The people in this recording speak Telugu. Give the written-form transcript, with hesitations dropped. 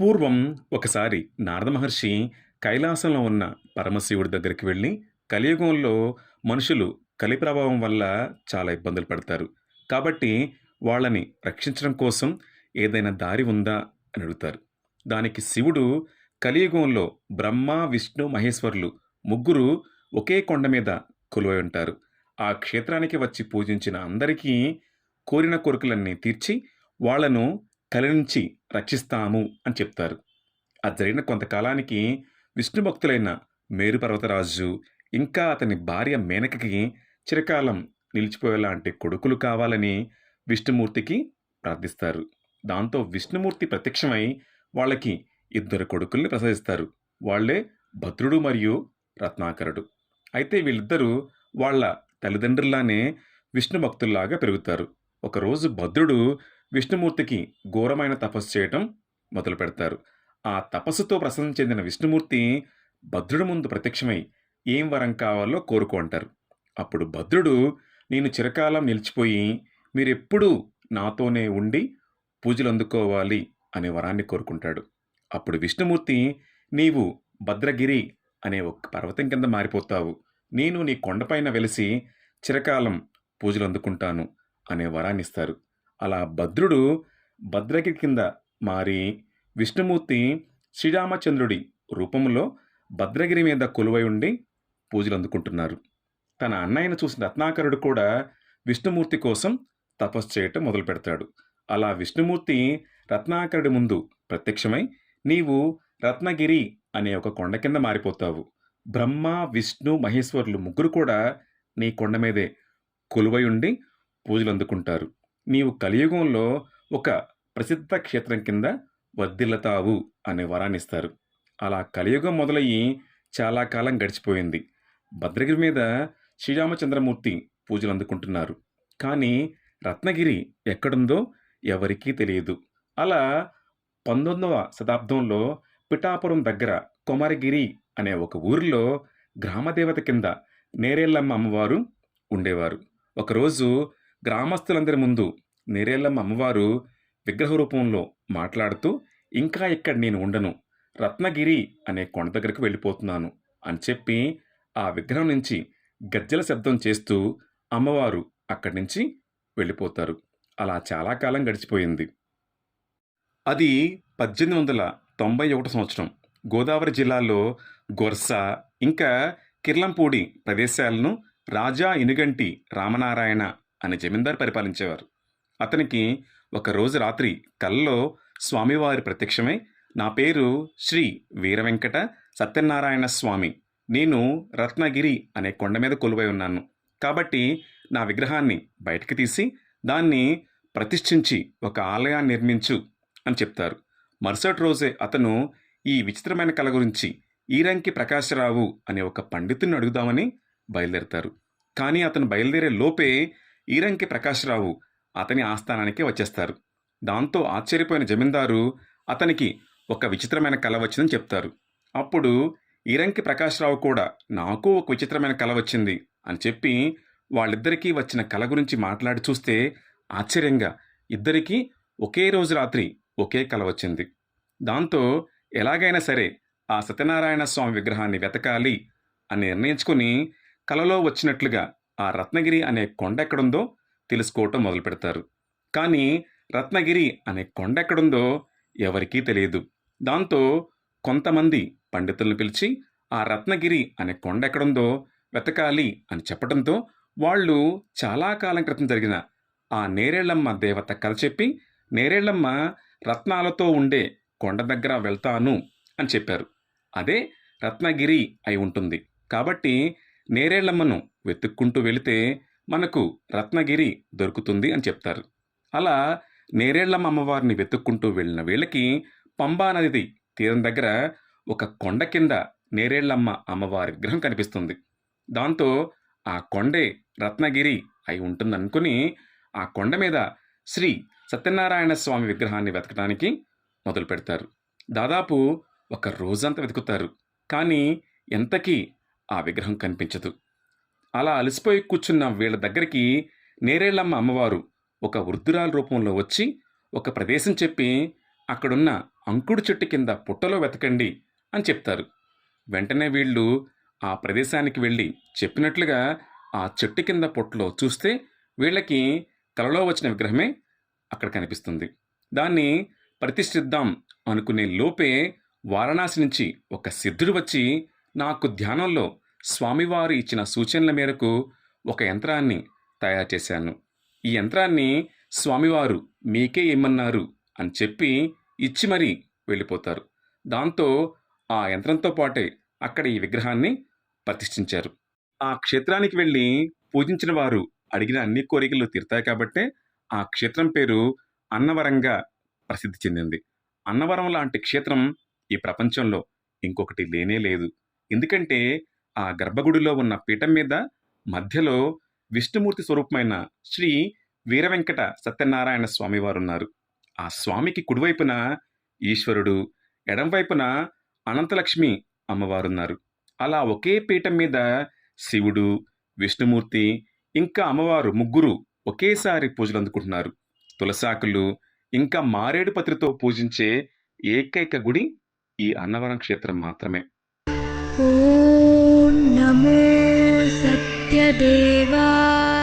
పూర్వం ఒకసారి నారద మహర్షి కైలాసంలో ఉన్న పరమశివుడి దగ్గరికి వెళ్ళి కలియుగంలో మనుషులు కలి ప్రభావం వల్ల చాలా ఇబ్బందులు పడతారు. కాబట్టి వాళ్ళని రక్షించడం కోసం ఏదైనా దారి ఉందా అని అడుగుతారు. దానికి శివుడు కలియుగంలో బ్రహ్మ, విష్ణు, మహేశ్వరులు ముగ్గురు ఒకే కొండ మీద కొలువై ఉంటారు. ఆ క్షేత్రానికి వచ్చి పూజించిన అందరికీ కోరిన కోరికలన్నీ తీర్చి వాళ్ళను కలి నుంచి రక్షిస్తాము అని చెప్తారు. అది జరిగిన కొంతకాలానికి విష్ణు భక్తులైన మేరు పర్వతరాజు, ఇంకా అతని భార్య మేనకకి చిరకాలం నిలిచిపోయేలాంటి కొడుకులు కావాలని విష్ణుమూర్తికి ప్రార్థిస్తారు. దాంతో విష్ణుమూర్తి ప్రత్యక్షమై వాళ్ళకి ఇద్దరు కొడుకుల్ని ప్రసాదిస్తారు. వాళ్ళే భద్రుడు మరియు రత్నాకరుడు. అయితే వీళ్ళిద్దరూ వాళ్ళ తల్లిదండ్రుల్లానే విష్ణు భక్తుల్లాగా పెరుగుతారు. ఒకరోజు భద్రుడు విష్ణుమూర్తికి ఘోరమైన తపస్సు చేయటం మొదలు పెడతారు. ఆ తపస్సుతో ప్రసన్నం చెందిన విష్ణుమూర్తి భద్రుడి ముందు ప్రత్యక్షమై ఏం వరం కావాలో కోరుకో అంటారు. అప్పుడు భద్రుడు, నేను చిరకాలం నిలిచిపోయి మీరెప్పుడూ నాతోనే ఉండి పూజలు అందుకోవాలి అనే వరాన్ని కోరుకుంటాడు. అప్పుడు విష్ణుమూర్తి, నీవు భద్రగిరి అనే ఒక పర్వతం కింద మారిపోతావు. నేను నీ కొండపైన వెలిసి చిరకాలం పూజలు అందుకుంటాను అనే వరాన్ని ఇస్తారు. అలా భద్రుడు భద్రగిరి కింద మారి విష్ణుమూర్తి శ్రీరామచంద్రుడి రూపంలో భద్రగిరి మీద కొలువై ఉండి పూజలు అందుకుంటున్నారు. తన అన్నయ్యను చూసిన రత్నాకరుడు కూడా విష్ణుమూర్తి కోసం తపస్సు చేయటం మొదలు పెడతాడు. అలా విష్ణుమూర్తి రత్నాకరుడి ముందు ప్రత్యక్షమై, నీవు రత్నగిరి అనే ఒక కొండ కింద మారిపోతావు. బ్రహ్మ, విష్ణు, మహేశ్వరులు ముగ్గురు కూడా నీ కొండ మీదే కొలువై ఉండి పూజలు అందుకుంటారు. నీవు కలియుగంలో ఒక ప్రసిద్ధ క్షేత్రం కింద వర్ధిల్లుతావు అనే వరాన్నిస్తారు. అలా కలియుగం మొదలయ్యి చాలా కాలం గడిచిపోయింది. భద్రగిరి మీద శ్రీరామచంద్రమూర్తి పూజలు అందుకుంటున్నారు. కానీ రత్నగిరి ఎక్కడుందో ఎవరికీ తెలియదు. అలా 19వ శతాబ్దంలో పిఠాపురం దగ్గర కొమరగిరి అనే ఒక ఊరిలో గ్రామదేవత కింద నేరేళ్ళమ్మ అమ్మవారు ఉండేవారు. ఒకరోజు గ్రామస్తులందరి ముందు నేరేళ్ళమ్మ అమ్మవారు విగ్రహ రూపంలో మాట్లాడుతూ, ఇంకా ఇక్కడ నేను ఉండను, రత్నగిరి అనే కొండ దగ్గరకు వెళ్ళిపోతున్నాను అని చెప్పి ఆ విగ్రహం నుంచి గజ్జెల శబ్దం చేస్తూ అమ్మవారు అక్కడి నుంచి వెళ్ళిపోతారు. అలా చాలా కాలం గడిచిపోయింది. అది 1891 సంవత్సరం. గోదావరి జిల్లాలో గొర్స ఇంకా కిర్లంపూడి ప్రదేశాలను రాజా ఇనుగంటి రామనారాయణ అనే జమీందారు పరిపాలించేవారు. అతనికి ఒకరోజు రాత్రి కలలో స్వామివారి ప్రత్యక్షమై, నా పేరు శ్రీ వీరవెంకట సత్యనారాయణ స్వామి, నేను రత్నగిరి అనే కొండ మీద కొలువై ఉన్నాను. కాబట్టి నా విగ్రహాన్ని బయటికి తీసి దాన్ని ప్రతిష్ఠించి ఒక ఆలయాన్ని నిర్మించు అని చెప్తారు. మరుసటి రోజే అతను ఈ విచిత్రమైన కళ గురించి ఈరంకి ప్రకాశరావు అనే ఒక పండితుడిని అడుగుదామని బయలుదేరతారు. కానీ అతను బయలుదేరే లోపే ఈరంకి ప్రకాశరావు అతని ఆస్థానానికి వచ్చేస్తారు. దాంతో ఆశ్చర్యపోయిన జమీందారు అతనికి ఒక విచిత్రమైన కళ వచ్చిందని చెప్తారు. అప్పుడు ఈరంకి ప్రకాశరావు కూడా, నాకు ఒక విచిత్రమైన కళ వచ్చింది అని చెప్పి వాళ్ళిద్దరికీ వచ్చిన కళ గురించి మాట్లాడి చూస్తే ఆశ్చర్యంగా ఇద్దరికీ ఒకే రోజు రాత్రి ఒకే కళ వచ్చింది. దాంతో ఎలాగైనా సరే ఆ సత్యనారాయణ స్వామి విగ్రహాన్ని వెతకాలి అని నిర్ణయించుకుని కలలో వచ్చినట్లుగా ఆ రత్నగిరి అనే కొండ ఎక్కడుందో తెలుసుకోవటం మొదలు పెడతారు. కానీ రత్నగిరి అనే కొండ ఎక్కడుందో ఎవరికీ తెలియదు. దాంతో కొంతమంది పండితులను పిలిచి ఆ రత్నగిరి అనే కొండ ఎక్కడుందో వెతకాలి అని చెప్పడంతో వాళ్ళు చాలా కాలం క్రితం జరిగిన ఆ నేరేళ్ళమ్మ దేవత కథ చెప్పి, నేరేళ్ళమ్మ రత్నాలతో ఉండే కొండ దగ్గర వెళ్తాను అని చెప్పారు. అదే రత్నగిరి అయి ఉంటుంది. కాబట్టి నేరేళ్ళమ్మను వెతుక్కుంటూ వెళితే మనకు రత్నగిరి దొరుకుతుంది అని చెప్తారు. అలా నేరేళ్ళమ్మ అమ్మవారిని వెతుక్కుంటూ వెళ్ళిన వీళ్ళకి పంబా నది తీరం దగ్గర ఒక కొండ కింద నేరేళ్ళమ్మ అమ్మవారి విగ్రహం కనిపిస్తుంది. దాంతో ఆ కొండే రత్నగిరి అయి ఉంటుందనుకుని ఆ కొండ మీద శ్రీ సత్యనారాయణ స్వామి విగ్రహాన్ని వెతకడానికి మొదలు పెడతారు. దాదాపు ఒక రోజంతా వెతుకుతారు. కానీ ఎంతకీ ఆ విగ్రహం కనిపించదు. అలా అలసిపోయి కూర్చున్న వీళ్ళ దగ్గరికి నేరేళ్ళమ్మ అమ్మవారు ఒక వృద్ధురాల రూపంలో వచ్చి ఒక ప్రదేశం చెప్పి, అక్కడున్న అంకుడు చెట్టు కింద పుట్టలో వెతకండి అని చెప్తారు. వెంటనే వీళ్ళు ఆ ప్రదేశానికి వెళ్ళి చెప్పినట్లుగా ఆ చెట్టు కింద పుట్టలో చూస్తే వీళ్ళకి కలలో వచ్చిన విగ్రహమే అక్కడ కనిపిస్తుంది. దాన్ని ప్రతిష్ఠిద్దాం అనుకునే లోపే వారణాసి నుంచి ఒక సిద్ధుడు వచ్చి నాకు ధ్యానంలో స్వామివారు ఇచ్చిన సూచనల మేరకు ఒక యంత్రాన్ని తయారు చేశాను. ఈ యంత్రాన్ని స్వామివారు మీకే ఇమ్మన్నారు అని చెప్పి ఇచ్చి మరీ వెళ్ళిపోతారు. దాంతో ఆ యంత్రంతో పాటే అక్కడ ఈ విగ్రహాన్ని ప్రతిష్ఠించారు. ఆ క్షేత్రానికి వెళ్ళి పూజించిన వారు అడిగిన అన్ని కోరికలు తీరుతాయి కాబట్టే ఆ క్షేత్రం పేరు అన్నవరంగా ప్రసిద్ధి చెందింది. అన్నవరం లాంటి క్షేత్రం ఈ ప్రపంచంలో ఇంకొకటి లేనే లేదు. ఎందుకంటే ఆ గర్భగుడిలో ఉన్న పీఠం మీద మధ్యలో విష్ణుమూర్తి స్వరూపమైన శ్రీ వీరవెంకట సత్యనారాయణ స్వామి వారున్నారు. ఆ స్వామికి కుడివైపున ఈశ్వరుడు, ఎడంవైపున అనంతలక్ష్మి అమ్మవారున్నారు. అలా ఒకే పీఠం మీద శివుడు, విష్ణుమూర్తి ఇంకా అమ్మవారు ముగ్గురు ఒకేసారి పూజలు అందుకుంటున్నారు. తులసాకులు ఇంకా మారేడు పత్రితో పూజించే ఏకైక గుడి ఈ అన్నవరం క్షేత్రం మాత్రమే. ఓం నమో సత్యదేవాయ.